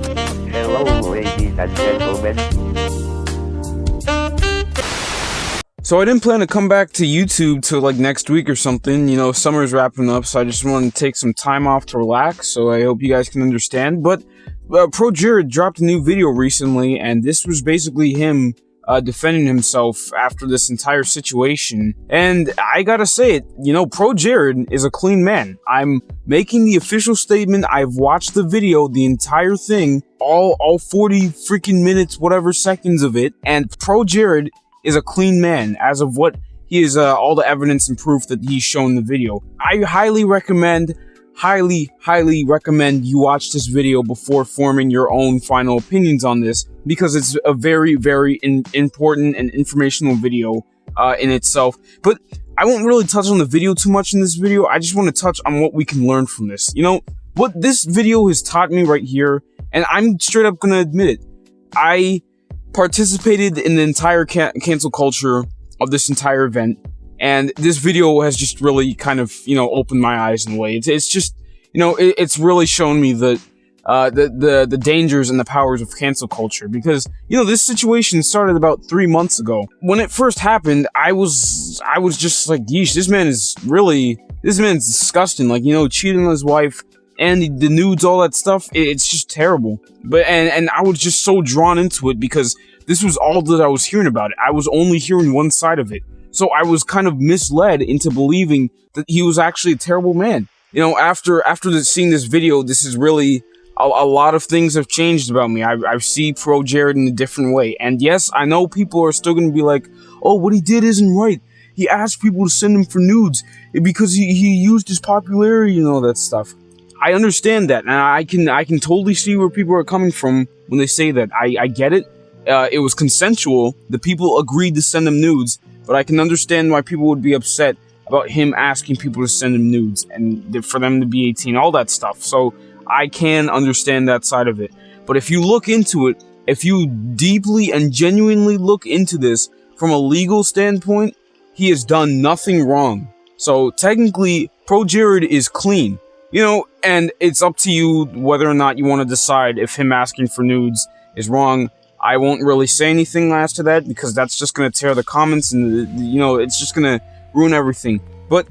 Hello, ladies and gentlemen. So I didn't plan to come back to YouTube till like next week or something. You know, summer's wrapping up, so I just wanted to take some time off to relax. So I hope you guys can understand. But ProJared dropped a new video recently, and this was basically him defending himself after this entire situation. And I gotta say it, you know, ProJared is a clean man. I'm making the official statement. I've watched the video, the entire thing, all 40 freaking minutes, whatever seconds of it, and ProJared is a clean man as of what he is, all the evidence and proof that he's shown in the video. I highly recommend you watch this video before forming your own final opinions on this, because it's a very, very important and informational video in itself. But I won't really touch on the video too much in this video. I just want to touch on what we can learn from this. You know, what this video has taught me right here, and I'm straight up gonna admit it, I participated in the entire cancel culture of this entire event, and this video has just really kind of, you know, opened my eyes in a way. It's just, you know, it's really shown me the dangers and the powers of cancel culture, because, you know, this situation started about 3 months ago. When it first happened, I was just like, yeesh, this man's disgusting. Like, you know, cheating on his wife, and the nudes, all that stuff, it's just terrible. But, and I was just so drawn into it because this was all that I was hearing about it. I was only hearing one side of it. So I was kind of misled into believing that he was actually a terrible man. You know, after seeing this video, this is really, a lot of things have changed about me. I see ProJared in a different way. And yes, I know people are still going to be like, oh, what he did isn't right. He asked people to send him for nudes because he used his popularity and all that stuff. I understand that, and I can totally see where people are coming from when they say that. I get it. It was consensual. The people agreed to send him nudes, but I can understand why people would be upset about him asking people to send him nudes and for them to be 18, all that stuff. So I can understand that side of it. But if you look into it, if you deeply and genuinely look into this from a legal standpoint, he has done nothing wrong. So technically, ProJared is clean. You know, and it's up to you whether or not you want to decide if him asking for nudes is wrong. I won't really say anything as to that, because that's just going to tear the comments, and, you know, it's just going to ruin everything. But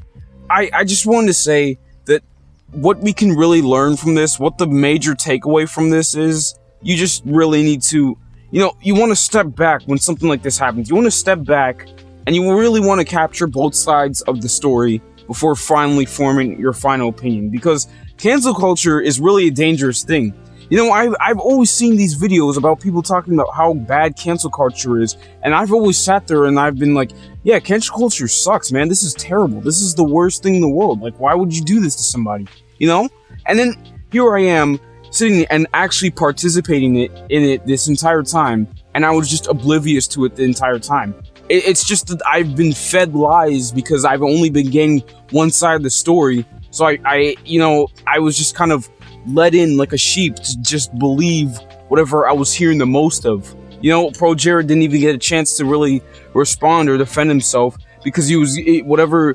I just wanted to say that what we can really learn from this, what the major takeaway from this is, you just really need to, you know, you want to step back when something like this happens. You want to step back, and you really want to capture both sides of the story before finally forming your final opinion, because cancel culture is really a dangerous thing. You know, I've always seen these videos about people talking about how bad cancel culture is, and I've always sat there and I've been like, yeah, cancel culture sucks, man. This is terrible. This is the worst thing in the world. Like, why would you do this to somebody? You know? And then here I am sitting and actually participating in it this entire time, and I was just oblivious to it the entire time. It's just that I've been fed lies because I've only been getting one side of the story. So you know, I was just kind of let in like a sheep to just believe whatever I was hearing the most of. You know, ProJared didn't even get a chance to really respond or defend himself, because he was, whatever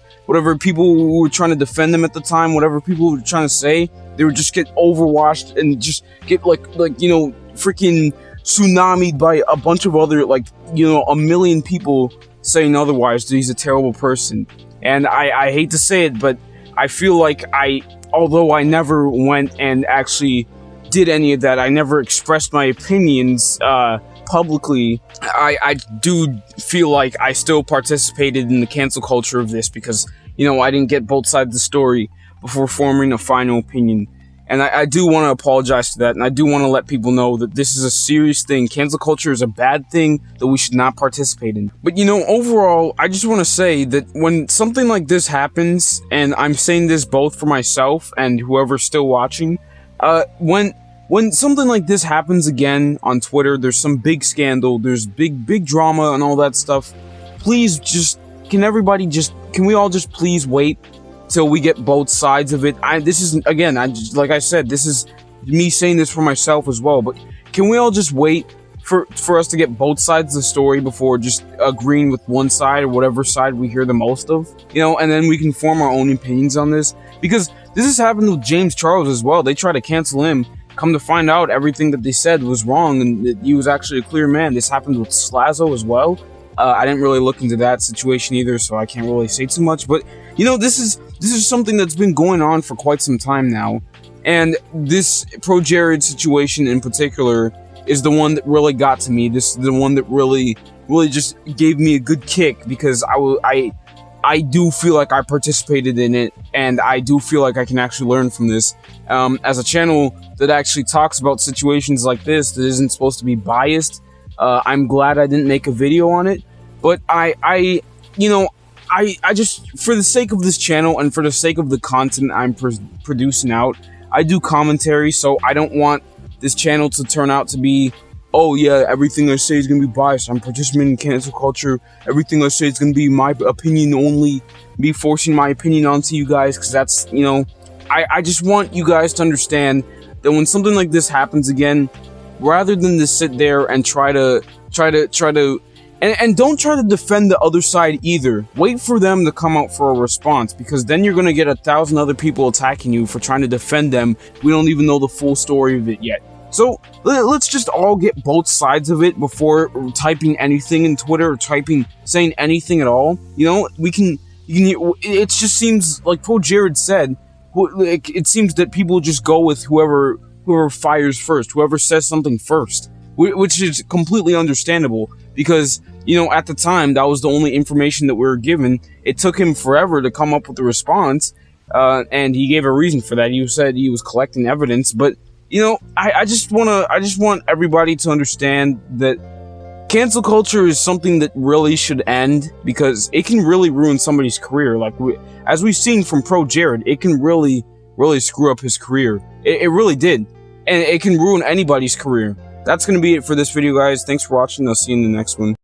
people were trying to defend him at the time, whatever people were trying to say, they would just get overwashed and just get like, you know, freaking tsunamied by a bunch of other, like, you know, a million people saying otherwise, that he's a terrible person. And I hate to say it, but I feel like although I never went and actually did any of that, I never expressed my opinions publicly, I do feel like I still participated in the cancel culture of this, because, you know, I didn't get both sides of the story before forming a final opinion. And I do want to apologize to that, and I do want to let people know that this is a serious thing. Cancel culture is a bad thing that we should not participate in. But, you know, overall, I just want to say that when something like this happens, and I'm saying this both for myself and whoever's still watching, when something like this happens again on Twitter, there's some big scandal, there's big drama and all that stuff, please just, can we all just please wait till we get both sides of it? This is, again, like I said, this is me saying this for myself as well, but can we all just wait for us to get both sides of the story before just agreeing with one side or whatever side we hear the most of, you know, and then we can form our own opinions on this? Because this has happened with James Charles as well. They try to cancel him, come to find out, everything that they said was wrong, and that he was actually a clear man. This happened with Slazo as well. I didn't really look into that situation either, so I can't really say too much. But you know, this is something that's been going on for quite some time now, and this ProJared situation in particular is the one that really got to me. This is the one that really just gave me a good kick, because I do feel like I participated in it, and I do feel like I can actually learn from this. As a channel that actually talks about situations like this, that isn't supposed to be biased, I'm glad I didn't make a video on it. But I just, for the sake of this channel and for the sake of the content I'm producing out, I do commentary, so I don't want this channel to turn out to be, oh yeah, everything I say is gonna be biased, I'm participating in cancel culture, everything I say is gonna be my opinion only, be forcing my opinion onto you guys, because that's, you know, I just want you guys to understand that when something like this happens again, rather than to sit there and try to and don't try to defend the other side either. Wait for them to come out for a response, because then you're gonna get 1,000 other people attacking you for trying to defend them. We don't even know the full story of it yet. So let's just all get both sides of it before typing anything in Twitter or saying anything at all. You know, it just seems like ProJared said, it seems that people just go with whoever fires first, whoever says something first, which is completely understandable, because, you know, at the time, that was the only information that we were given. It took him forever to come up with the response, and he gave a reason for that. He said he was collecting evidence, but, you know, I just want everybody to understand that cancel culture is something that really should end, because it can really ruin somebody's career. Like, as we've seen from ProJared, it can really screw up his career. It really did, and it can ruin anybody's career. That's going to be it for this video, guys. Thanks for watching. I'll see you in the next one.